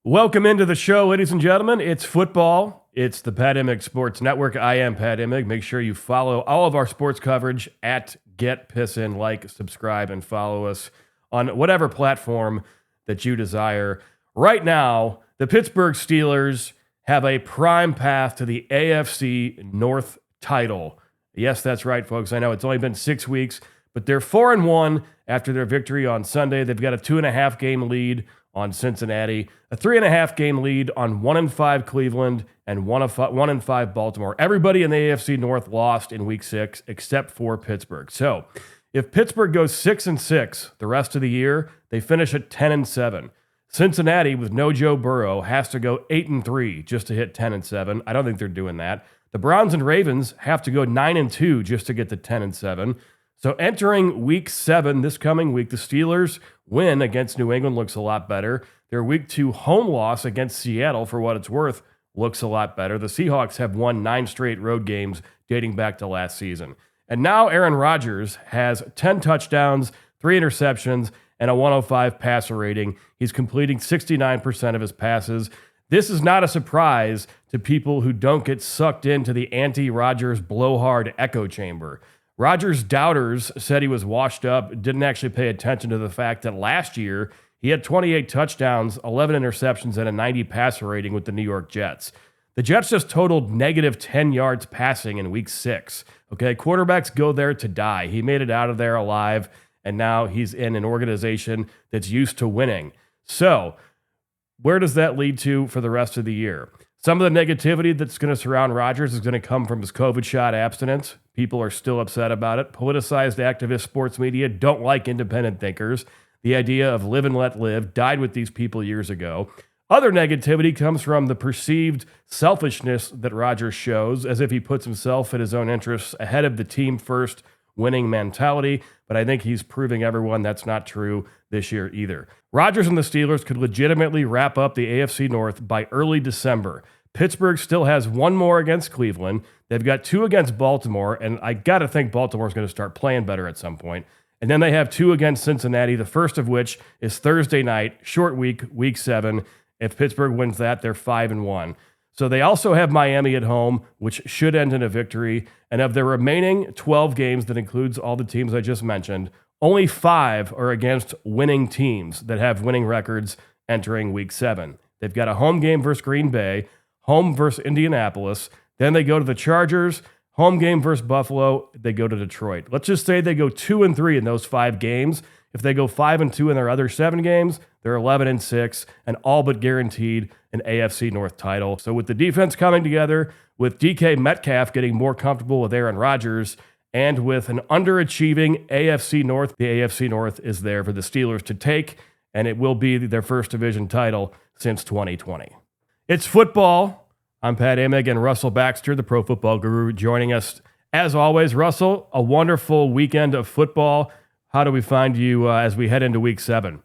Welcome into the show, ladies and gentlemen. It's football. It's the Padmig Sports Network. I am Padmig. Make sure you follow all of our sports coverage at GetPissin. Like, subscribe, and follow us on whatever platform that you desire. Right now, the Pittsburgh Steelers have a prime path to the AFC North title. Yes, that's right, folks. I know it's only been 6 weeks, but they're 4-1 after their victory on Sunday. They've got a 2.5 game lead on Cincinnati, a 3.5 game lead on 1-5 Cleveland, and 1-5 Baltimore. Everybody in the AFC North lost in week 6 except for Pittsburgh. So if Pittsburgh goes 6-6 the rest of the year, they finish at 10-7. Cincinnati, with no Joe Burrow, has to go 8-3 just to hit 10-7. I don't think they're doing that. The Browns and Ravens have to go 9-2 just to get to 10-7. So entering week 7 this coming week, the Steelers' win against New England looks a lot better. Their week 2 home loss against Seattle, for what it's worth, looks a lot better. The Seahawks have won 9 straight road games dating back to last season. And now Aaron Rodgers has 10 touchdowns, 3 interceptions, and a 105 passer rating. He's completing 69% of his passes. This is not a surprise to people who don't get sucked into the anti-Rodgers blowhard echo chamber. Rodgers' doubters said he was washed up, didn't actually pay attention to the fact that last year he had 28 touchdowns, 11 interceptions, and a 90 passer rating with the New York Jets. The Jets just totaled negative 10 yards passing in week 6. Okay, quarterbacks go there to die. He made it out of there alive, and now he's in an organization that's used to winning. So, where does that lead to for the rest of the year? Some of the negativity that's going to surround Rodgers is going to come from his COVID shot abstinence. People are still upset about it. Politicized activist sports media don't like independent thinkers. The idea of live and let live died with these people years ago. Other negativity comes from the perceived selfishness that Rodgers shows, as if he puts himself and his own interests ahead of the team first winning mentality. But I think he's proving everyone that's not true this year either. Rodgers and the Steelers could legitimately wrap up the AFC North by early December. Pittsburgh still has 1 more against Cleveland. They've got 2 against Baltimore, and I got to think Baltimore's going to start playing better at some point. And then they have 2 against Cincinnati, the first of which is Thursday night, short week, week 7. If Pittsburgh wins that, they're 5-1. So they also have Miami at home, which should end in a victory. And of their remaining 12 games, that includes all the teams I just mentioned, only 5 are against winning teams that have winning records entering week 7. They've got a home game versus Green Bay, home versus Indianapolis. Then they go to the Chargers, home game versus Buffalo. They go to Detroit. Let's just say they go 2-3 in those 5 games. If they go 5-2 in their other 7 games, they're 11-6 and all but guaranteed an AFC North title. So with the defense coming together, with DK Metcalf getting more comfortable with Aaron Rodgers, and with an underachieving AFC North, the AFC North is there for the Steelers to take, and it will be their first division title since 2020. It's football. I'm Pat Imig, and Russell Baxter, the Pro Football Guru, joining us. As always, Russell, a wonderful weekend of football. How do we find you as we head into week 7?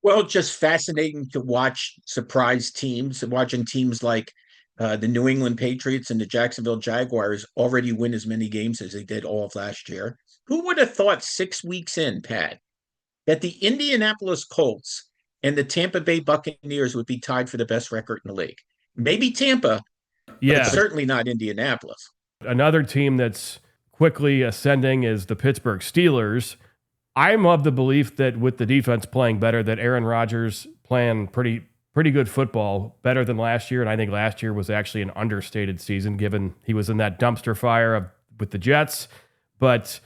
Well, just fascinating to watch surprise teams, watching teams like the New England Patriots and the Jacksonville Jaguars already win as many games as they did all of last year. Who would have thought 6 weeks in, Pat, that the Indianapolis Colts and the Tampa Bay Buccaneers would be tied for the best record in the league? Maybe Tampa, but certainly not Indianapolis. Another team that's quickly ascending is the Pittsburgh Steelers. I'm of the belief that with the defense playing better, that Aaron Rodgers playing pretty good football, better than last year. And I think last year was actually an understated season, given he was in that dumpster fire with the Jets. But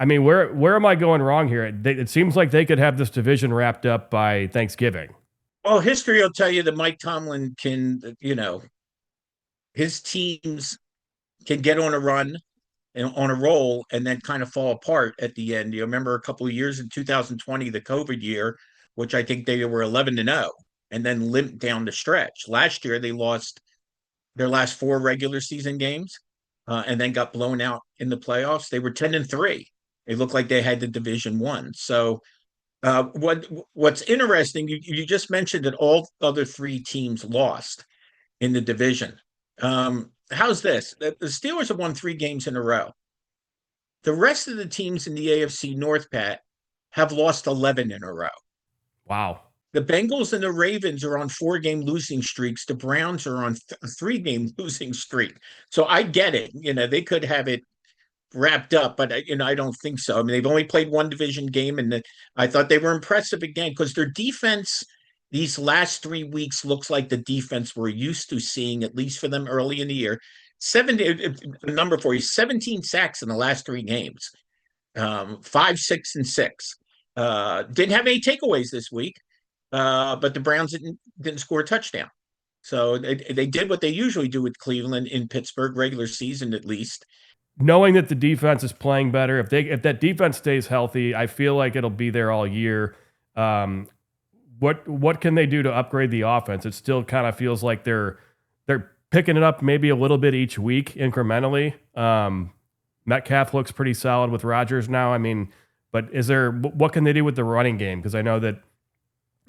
I mean, where am I going wrong here? It seems like they could have this division wrapped up by Thanksgiving. Well, history will tell you that Mike Tomlin can, his teams can get on a run and on a roll and then kind of fall apart at the end. You remember a couple of years in 2020, the COVID year, which I think they were 11-0 and then limped down the stretch. Last year, they lost their last 4 regular season games and then got blown out in the playoffs. They were 10-3. It looked like they had the division won. So what's interesting, you just mentioned that all other 3 teams lost in the division. How's this? The Steelers have won 3 games in a row. The rest of the teams in the AFC North, Pat, have lost 11 in a row. Wow. The Bengals and the Ravens are on 4-game losing streaks. The Browns are on 3-game losing streak. So I get it. They could have it wrapped up, but I don't think so. I mean, they've only played one division game, and I thought they were impressive again because their defense these last 3 weeks looks like the defense we're used to seeing, at least for them early in the year. Number for you, 17 sacks in the last 3 games, 5, 6, and 6. Didn't have any takeaways this week, but the Browns didn't score a touchdown. So they did what they usually do with Cleveland in Pittsburgh, regular season at least. Knowing that the defense is playing better, if that defense stays healthy, I feel like it'll be there all year. What can they do to upgrade the offense? It still kind of feels like they're picking it up maybe a little bit each week incrementally. Metcalf looks pretty solid with Rodgers now. I mean, but what can they do with the running game? Because I know that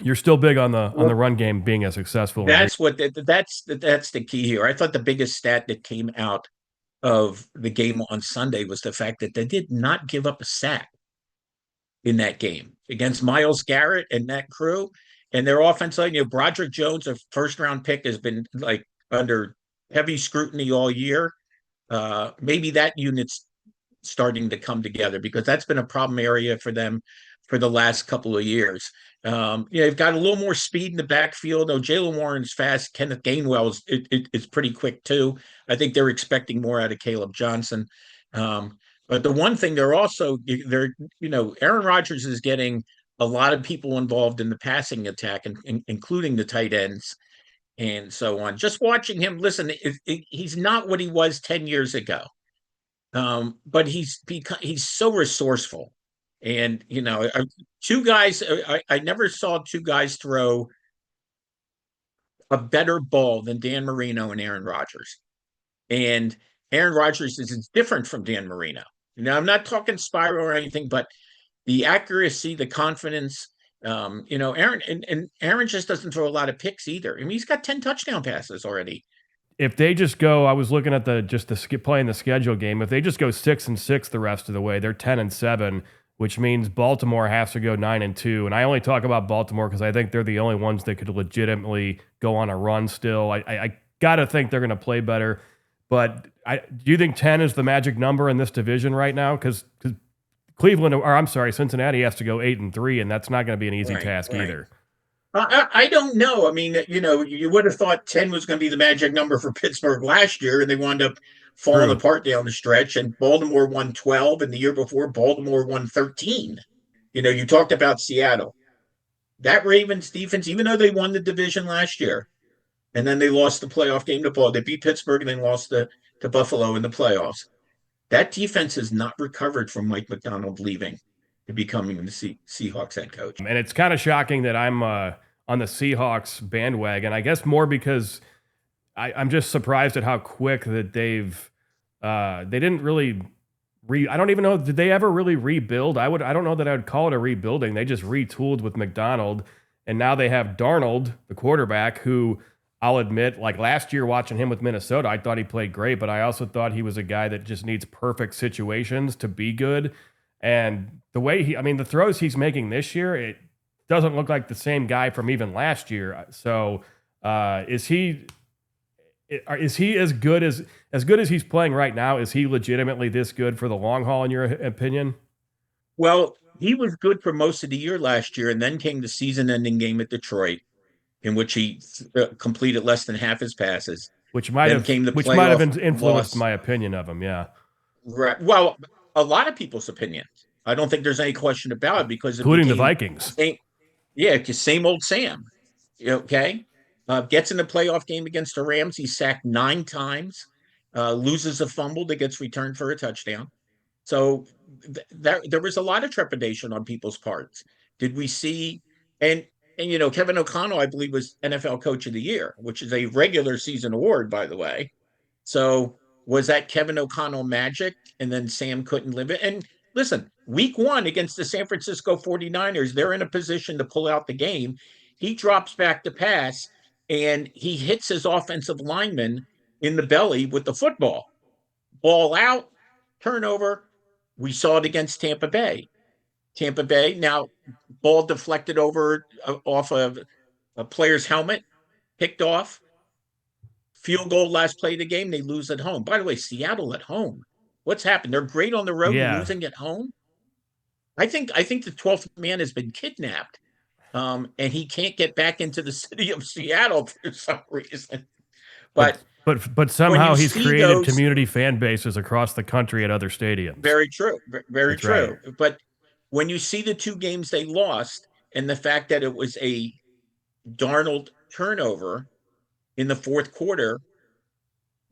you're still big on the run game being as successful. That's the key here. I thought the biggest stat that came out of the game on Sunday was the fact that they did not give up a sack in that game against Myles Garrett and that crew. And their offense line, Broderick Jones, a first-round pick, has been like under heavy scrutiny all year. Maybe that unit's starting to come together because that's been a problem area for them for the last couple of years. They've got a little more speed in the backfield. Oh, Jaylen Warren's fast. Kenneth Gainwell is pretty quick too. I think they're expecting more out of Caleb Johnson. But the one thing Aaron Rodgers is getting a lot of people involved in the passing attack, including the tight ends and so on. Just watching him, listen, he's not what he was 10 years ago. But he's so resourceful. And, two guys, I never saw two guys throw a better ball than Dan Marino and Aaron Rodgers. And Aaron Rodgers is different from Dan Marino. I'm not talking spiral or anything, but the accuracy, the confidence, Aaron just doesn't throw a lot of picks either. I mean, he's got 10 touchdown passes already. If they just go, I was looking at playing the schedule game. If they just go 6-6 the rest of the way, they're 10-7, which means Baltimore has to go 9-2. And I only talk about Baltimore because I think they're the only ones that could legitimately go on a run still. I gotta think they're going to play better. But do you think 10 is the magic number in this division right now? Because Cincinnati has to go 8-3, and that's not going to be an easy task either. I don't know. I mean, you would have thought 10 was going to be the magic number for Pittsburgh last year, and they wound up falling apart down the stretch. And Baltimore won 12, and the year before, Baltimore won 13. You talked about Seattle. That Ravens defense, even though they won the division last year, and then they lost the playoff game to Baltimore. They beat Pittsburgh and then lost to Buffalo in the playoffs. That defense has not recovered from Mike Macdonald leaving to becoming the Seahawks head coach. And it's kind of shocking that I'm on the Seahawks bandwagon. I guess more because I'm just surprised at how quick that they didn't really I don't even know, did they ever really rebuild? I don't know that I would call it a rebuilding. They just retooled with Macdonald, and now they have Darnold, the quarterback, who I'll admit, like last year watching him with Minnesota, I thought he played great, but I also thought he was a guy that just needs perfect situations to be good. And the way the throws he's making this year, it doesn't look like the same guy from even last year. So is he as good as he's playing right now? Is he legitimately this good for the long haul, in your opinion? Well, he was good for most of the year last year, and then came the season-ending game at Detroit, in which he completed less than half his passes. Which might have influenced loss. My opinion of him, yeah. Right. Well, a lot of people's opinions. I don't think there's any question about it because including the Vikings. Same old Sam. Okay. Gets in the playoff game against the Rams. He's sacked 9 times, loses a fumble that gets returned for a touchdown. So there was a lot of trepidation on people's parts. Did we see and Kevin O'Connell, I believe, was NFL Coach of the Year, which is a regular season award, by the way. So was that Kevin O'Connell magic? And then Sam couldn't live it. And listen, week 1 against the San Francisco 49ers, they're in a position to pull out the game. He drops back to pass, and he hits his offensive lineman in the belly with the football. Ball out, turnover. We saw it against Tampa Bay. Now, ball deflected over off of a player's helmet, picked off. Field goal last play of the game, they lose at home. By the way, Seattle at home. What's happened? They're great on the road, Yeah. losing at home. I think the 12th man has been kidnapped, and he can't get back into the city of Seattle for some reason. But But when you somehow he's see created those, community fan bases across the country at other stadiums. very true, very That's right. true. But when you see the two games they lost, and the fact that it was a Darnold turnover in the fourth quarter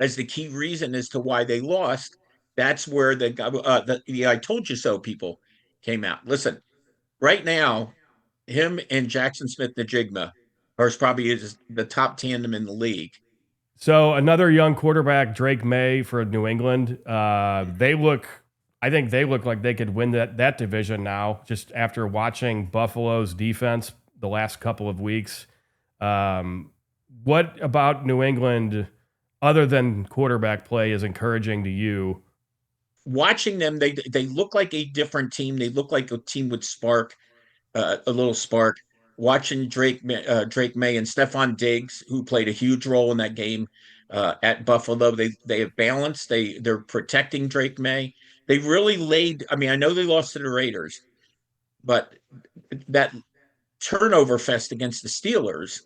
as the key reason as to why they lost, that's where the "I told you so" people came out. Listen, right now, him and Jackson Smith-Njigba are probably the top tandem in the league. So another young quarterback, Drake Maye for New England. I think they look like they could win that division now. Just after watching Buffalo's defense the last couple of weeks, what about New England, other than quarterback play, is encouraging to you? Watching them, they look like a different team. They look like a team with spark, a little spark. Watching Drake Maye and Stephon Diggs, who played a huge role in that game at Buffalo, they have balance. They're protecting Drake Maye. They really laid. I mean, I know they lost to the Raiders, but that turnover fest against the Steelers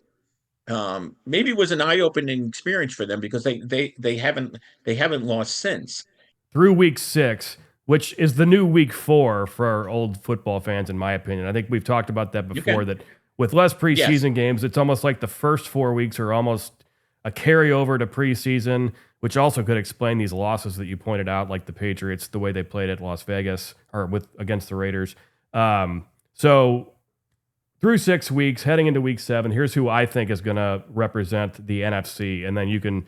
maybe was an eye-opening experience for them because they haven't lost since. Through week 6, which is the new week 4 for our old football fans, in my opinion. I think we've talked about that before, that with less Yes. preseason games, it's almost like the first 4 weeks are almost a carryover to preseason, which also could explain these losses that you pointed out, like the Patriots, the way they played at Las Vegas or against the Raiders. So through 6 weeks, heading into week 7, here's who I think is going to represent the NFC, and then you can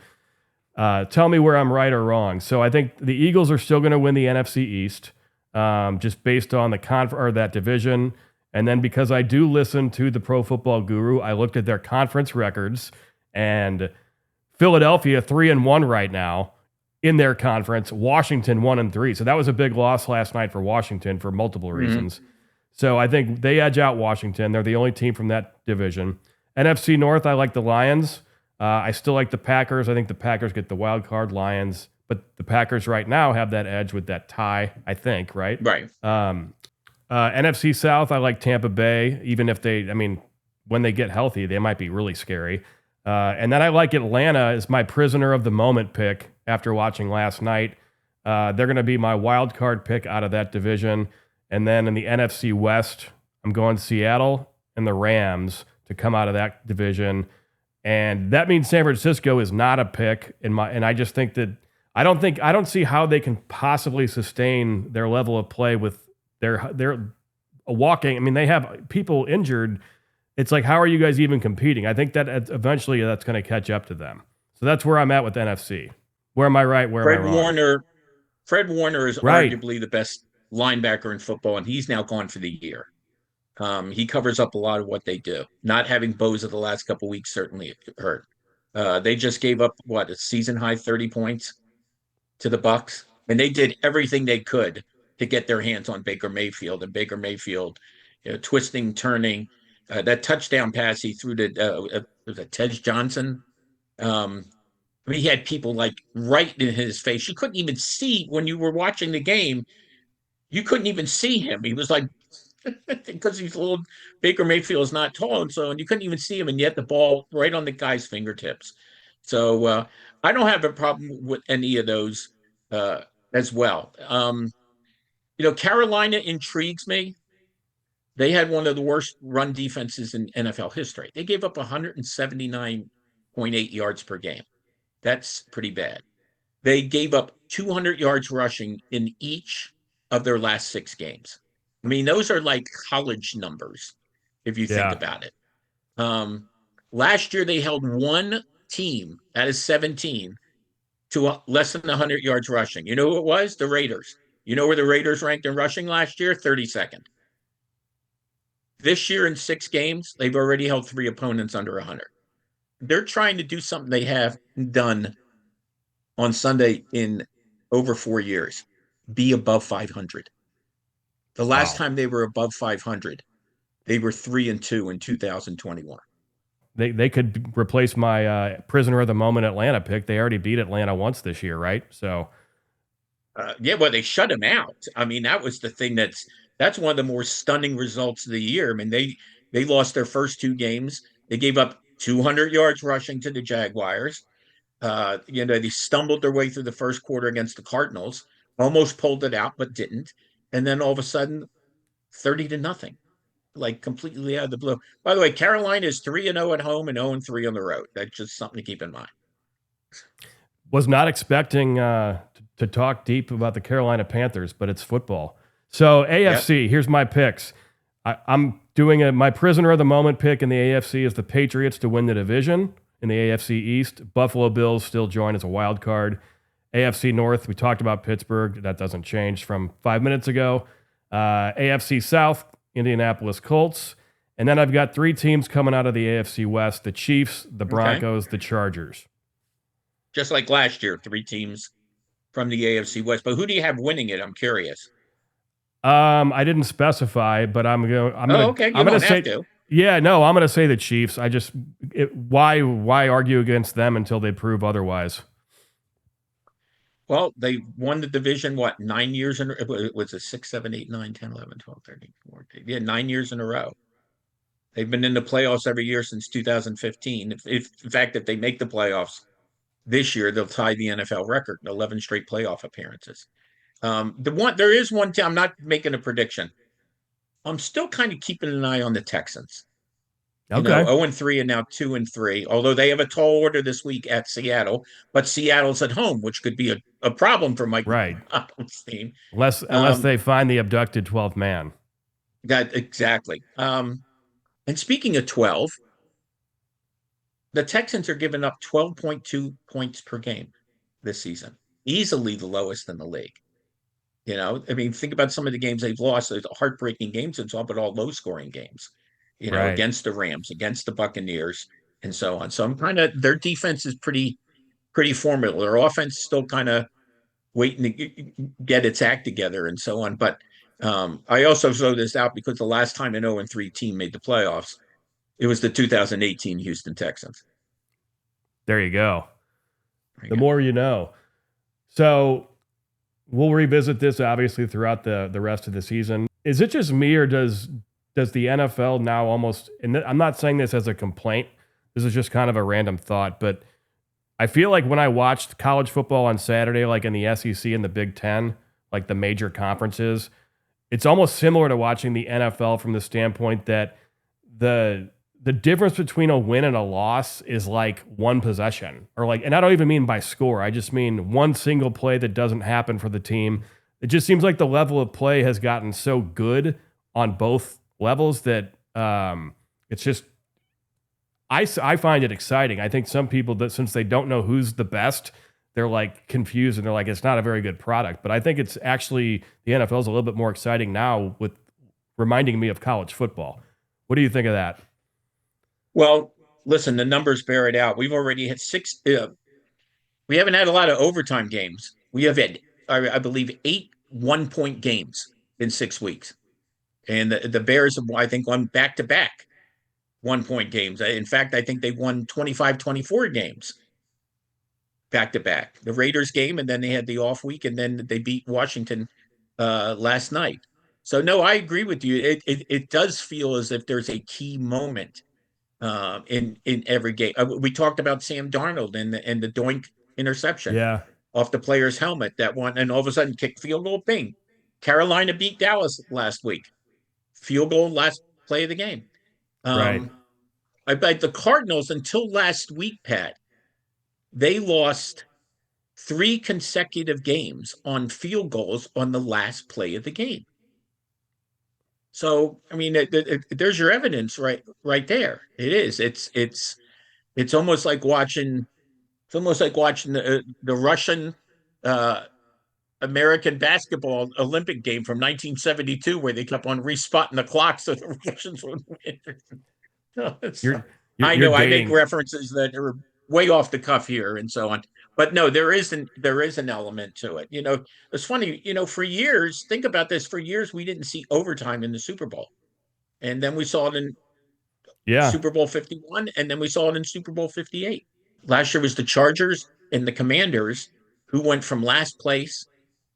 tell me where I'm right or wrong. So I think the Eagles are still going to win the NFC East, just based on that division. And then because I do listen to the Pro Football Guru, I looked at their conference records, and Philadelphia 3-1 right now in their conference. Washington 1-3. So that was a big loss last night for Washington for multiple reasons. So I think they edge out Washington. They're the only team from that division. NFC North, I like the Lions. I still like the Packers. I think the Packers get the wild card. Lions, but the Packers right now have that edge with that tie, I think, right? Right. NFC South, I like Tampa Bay, even if when they get healthy, they might be really scary. And then I like Atlanta as my prisoner of the moment pick after watching last night. They're going to be my wild card pick out of that division. And then in the NFC West, I'm going Seattle and the Rams to come out of that division. And that means San Francisco is not a pick and I just think that I don't see how they can possibly sustain their level of play with their walking. I mean, they have people injured. It's like, how are you guys even competing? I think that eventually that's going to catch up to them. So that's where I'm at with NFC. Where am I right? Where am I wrong? Fred Warner is Right. arguably the best linebacker in football, and he's now gone for the year. He covers up a lot of what they do. Not having Boza the last couple of weeks certainly hurt. They just gave up a season high 30 points to the Bucks, and they did everything they could to get their hands on Baker Mayfield. And Baker Mayfield, twisting, turning, that touchdown pass he threw to was it Tej Johnson? I mean, he had people like right in his face. You couldn't even see when you were watching the game. You couldn't even see him. He was like, because he's a little, Baker Mayfield is not tall, and you couldn't even see him, and yet the ball right on the guy's fingertips. So I don't have a problem with any of those as well. Carolina intrigues me. They had one of the worst run defenses in NFL history. They gave up 179.8 yards per game. That's pretty bad. They gave up 200 yards rushing in each of their last 6 games. I mean, those are like college numbers, if you think Yeah. about it. Last year, they held one team out of 17 to less than 100 yards rushing. You know who it was? The Raiders. You know where the Raiders ranked in rushing last year? 32nd. This year in 6 games, they've already held 3 opponents under 100. They're trying to do something they have done on Sunday in over 4 years, be above 500. The last Wow. time they were above 500 They were 3-2 in 2021. They could replace my prisoner of the moment Atlanta pick. They already beat Atlanta once this year, right? So Yeah, well, they shut him out. I mean, that was the thing that's one of the more stunning results of the year. I mean, they lost their first two games. They gave up 200 yards rushing to the Jaguars. They stumbled their way through the first quarter against the Cardinals, almost pulled it out, but didn't. And then all of a sudden, 30-0, like completely out of the blue. By the way, Carolina is 3-0 at home and 0-3 on the road. That's just something to keep in mind. was not expecting to talk deep about the Carolina Panthers, but it's football. So AFC, here's my picks. I'm doing my prisoner of the moment pick in the AFC is the Patriots to win the division. In the AFC East, Buffalo Bills still join as a wild card. AFC North, we talked about Pittsburgh. That doesn't change from 5 minutes ago. AFC South, Indianapolis Colts. And then I've got three teams coming out of the AFC West, the Chiefs, the Broncos, the Chargers. Just like last year, three teams from the AFC West. But who do you have winning it? I'm curious. I didn't specify, but I'm going to say to. Yeah, no, I'm going to say the Chiefs. Why argue against them until they prove otherwise? Well, they won the division, 9 years in it was a 6, 7, 8, 9, 10, 11, 12, 13, 14. Yeah, 9 years in a row. They've been in the playoffs every year since 2015. In fact, if they make the playoffs this year, they'll tie the NFL record, 11 straight playoff appearances. There is one team, I'm not making a prediction. I'm still kind of keeping an eye on the Texans. Okay. 0-3 and now 2-3, although they have a tall order this week at Seattle, but Seattle's at home, which could be a problem for Mike Donald's team. Unless they find the abducted 12th man. Exactly. And speaking of 12, the Texans are giving up 12.2 points per game this season, easily the lowest in the league. Think about some of the games they've lost. There's heartbreaking games and all, but all low-scoring games. Against the Rams, against the Buccaneers, and so on. So their defense is pretty formidable. Their offense is still kind of waiting to get its act together and so on. But I also throw this out because the last time an 0-3 team made the playoffs, it was the 2018 Houston Texans. There you go. The more you know. So we'll revisit this obviously throughout the rest of the season. Is it just me, or does the NFL now almost, and I'm not saying this as a complaint, this is just kind of a random thought, but I feel like when I watched college football on Saturday, like in the SEC and the Big Ten, like the major conferences, it's almost similar to watching the NFL from the standpoint that the difference between a win and a loss is like one possession, and I don't even mean by score. I just mean one single play that doesn't happen for the team. It just seems like the level of play has gotten so good on both levels that it's just, I find it exciting. I think some people, that since they don't know who's the best, they're like confused and they're like, it's not a very good product. But I think it's actually, the NFL is a little bit more exciting now, with reminding me of college football. What do you think of that? Well, listen, the numbers bear it out. We've already hit six. We haven't had a lot of overtime games. We have had, I believe, 8 one-point games in 6 weeks. And the Bears have, I think, won back-to-back one-point games. In fact, I think they won 25-24 games back-to-back. The Raiders game, and then they had the off week, and then they beat Washington last night. So, no, I agree with you. It does feel as if there's a key moment in every game. We talked about Sam Darnold and the doink interception off the player's helmet, that one, and all of a sudden kick field goal, bing. Carolina beat Dallas last week. Field goal, last play of the game. Right. I bet the Cardinals, until last week, Pat, they lost 3 consecutive games on field goals on the last play of the game. So, I mean, there's your evidence right there. It is. It's almost like watching. It's almost like watching the Russian American basketball Olympic game from 1972, where they kept on respotting the clock so the Russians would win. I know I make references that are way off the cuff here and so on, but no, there is an element to it. It's funny. For years, think about this. For years, we didn't see overtime in the Super Bowl, and then we saw it in Yeah. Super Bowl 51, and then we saw it in Super Bowl 58. Last year was the Chargers and the Commanders who went from last place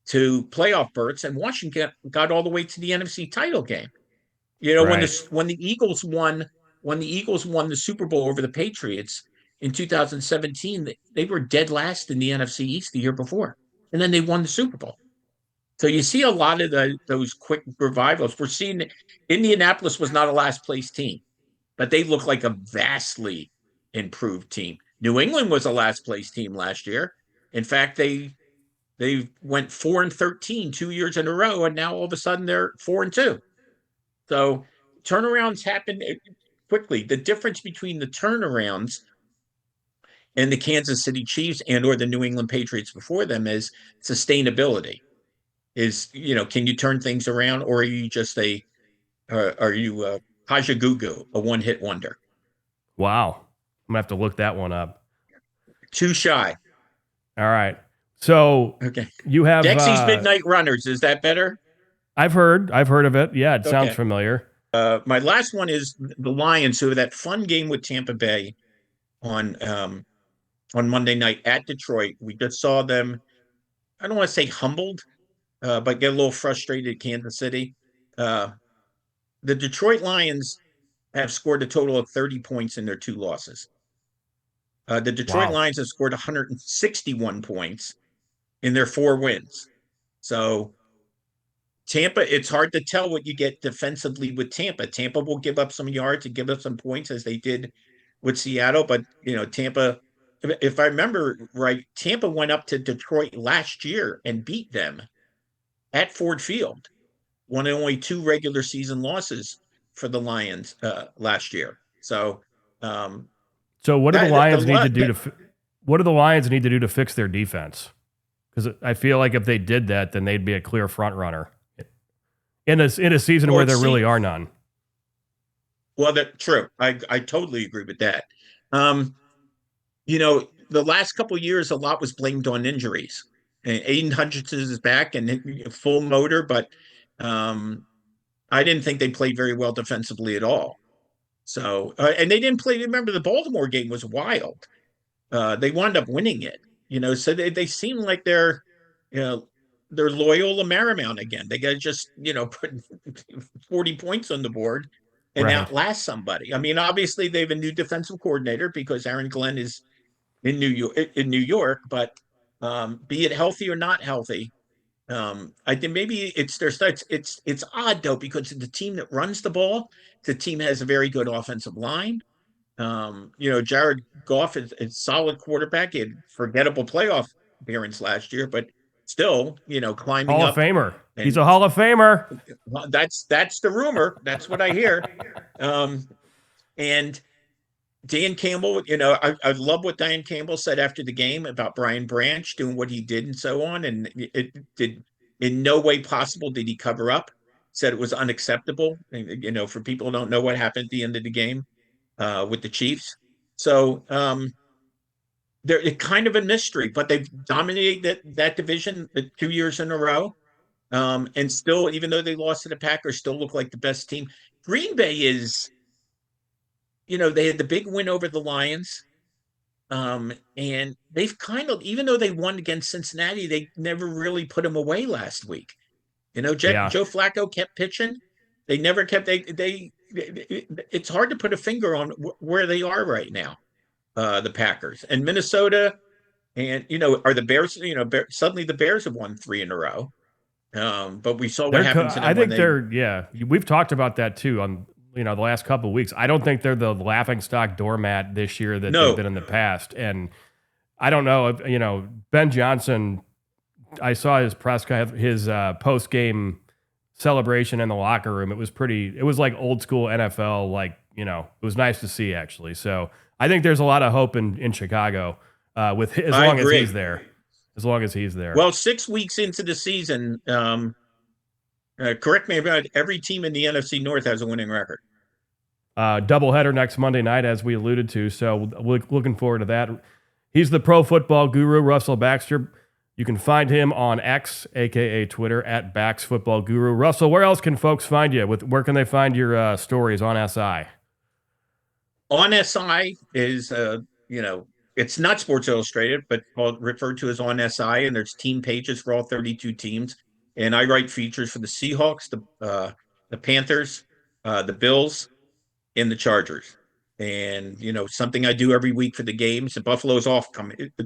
to playoff berths, and Washington got all the way to the NFC title game. You know, Right. when the Eagles won the Super Bowl over the Patriots in 2017, they were dead last in the NFC East the year before, and then they won the Super Bowl. So you see a lot of those quick revivals. We're seeing Indianapolis was not a last place team, but they look like a vastly improved team. New England was a last place team last year. In fact, they went 4-13 2 years in a row, and now all of a sudden they're 4-2. So turnarounds happen quickly. The difference between the turnarounds and the Kansas City Chiefs and or the New England Patriots before them is sustainability. Is, can you turn things around, or are you just are you Haja Gugu, a one-hit wonder? Wow. I'm gonna have to look that one up. Too shy. All right. So Okay. you have Dexy's Midnight Runners. Is that better? I've heard of it. Yeah, it sounds Okay. familiar. My last one is the Lions, who had that fun game with Tampa Bay on Monday night at Detroit. We just saw them, I don't want to say humbled, but get a little frustrated at Kansas City. The Detroit Lions have scored a total of 30 points in their 2 losses. The Detroit Wow. Lions have scored 161 points in their 4 wins. So Tampa, it's hard to tell what you get defensively with Tampa. Tampa will give up some yards and give up some points as they did with Seattle. But, Tampa, if I remember right, Tampa went up to Detroit last year and beat them at Ford Field. One of only 2 regular season losses for the Lions last year. So, So what do the Lions need to do what do the Lions need to do to fix their defense? Because I feel like if they did that, then they'd be a clear front runner in a season where there really are none. Well, that's true. I totally agree with that. The last couple of years, a lot was blamed on injuries. And Aiden Hutchinson is back and full motor, but I didn't think they played very well defensively at all. So, and they didn't play. Remember, the Baltimore game was wild. They wound up winning it. So they seem like they're Loyola Marymount again. They got to just put 40 points on the board and outlast somebody. I mean, obviously they have a new defensive coordinator because Aaron Glenn is in New York, but be it healthy or not healthy, I think maybe it's their starts. It's odd though, because the team that runs the ball, the team has a very good offensive line. Jared Goff is a solid quarterback. He had forgettable playoff appearance last year, but still, climbing Hall up. of Famer. He's a Hall of Famer. That's the rumor. That's what I hear. And Dan Campbell, I love what Dan Campbell said after the game about Brian Branch doing what he did and so on. And it did in no way possible did he cover up. Said it was unacceptable. And, for people who don't know what happened at the end of the game with the Chiefs. So they're kind of a mystery, but they've dominated that division 2 years in a row. And still, even though they lost to the Packers, still look like the best team. Green Bay is, they had the big win over the Lions. And they've kind of, even though they won against Cincinnati, they never really put them away last week. Joe Flacco kept pitching. They never kept, it's hard to put a finger on where they are right now, the Packers. And Minnesota, and, are the Bears, suddenly the Bears have won 3 in a row. But we saw what happened to them. I think we've talked about that too on, the last couple of weeks. I don't think they're the laughingstock doormat this year that they've been in the past. And I don't know if, Ben Johnson, I saw his his post-game celebration in the locker room. It was like old school NFL, it was nice to see actually. So I think there's a lot of hope in Chicago as long as he's there. As long as he's there. Well, 6 weeks into the season, correct me if every team in the NFC North has a winning record. Doubleheader next Monday night, as we alluded to. So looking forward to that. He's the pro football guru, Russell Baxter. You can find him on X, aka Twitter, at Bax Football Guru. Russell, where else can folks find you? Where can they find your stories on SI? On SI is it's not Sports Illustrated, but referred to as On SI, and there's team pages for all 32 teams. And I write features for the Seahawks, the Panthers, the Bills, and the Chargers. And something I do every week for the games. And Buffalo's off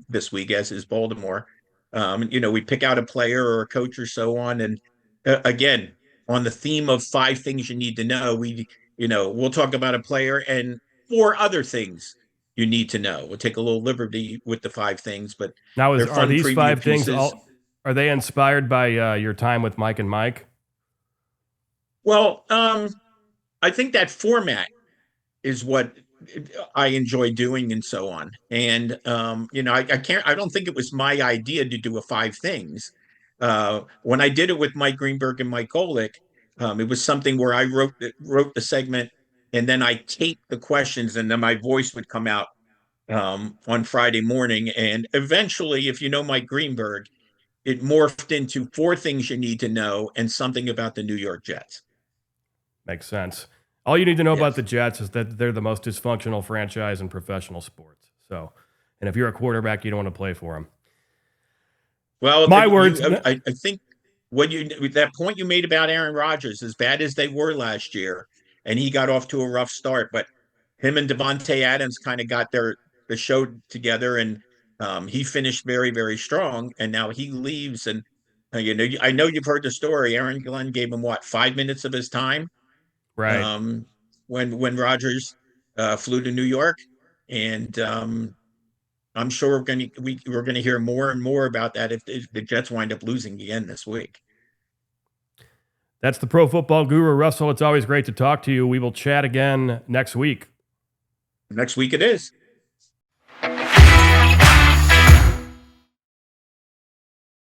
this week, as is Baltimore. We pick out a player or a coach or so on, and again, on the theme of 5 things you need to know, we'll talk about a player and 4 other things you need to know. We'll take a little liberty with the 5 things, but Now, they're are fun these preview 5 things pieces. are they inspired by your time with Mike and Mike? Well, I think that format is what I enjoy doing and so on. And I don't think it was my idea to do a 5 things. When I did it with Mike Greenberg and Mike Golick, it was something where I wrote the segment and then I taped the questions and then my voice would come out on Friday morning. And eventually, if you know Mike Greenberg, it morphed into 4 things you need to know and something about the New York Jets. Makes sense. All you need to know about Yes. the Jets is that they're the most dysfunctional franchise in professional sports. So, and if you're a quarterback, you don't want to play for them. Well, My words. I think that point you made about Aaron Rodgers, as bad as they were last year, and he got off to a rough start, but him and Devontae Adams kind of got the show together, and he finished very, very strong. And now he leaves, and I know you've heard the story. Aaron Glenn gave him what, 5 minutes of his time Right. when Rodgers flew to New York, and I'm sure we're gonna hear more and more about that if the Jets wind up losing again this week. That's the Pro Football Guru, Russell. It's always great to talk to you. We will chat again next week. Next week it is.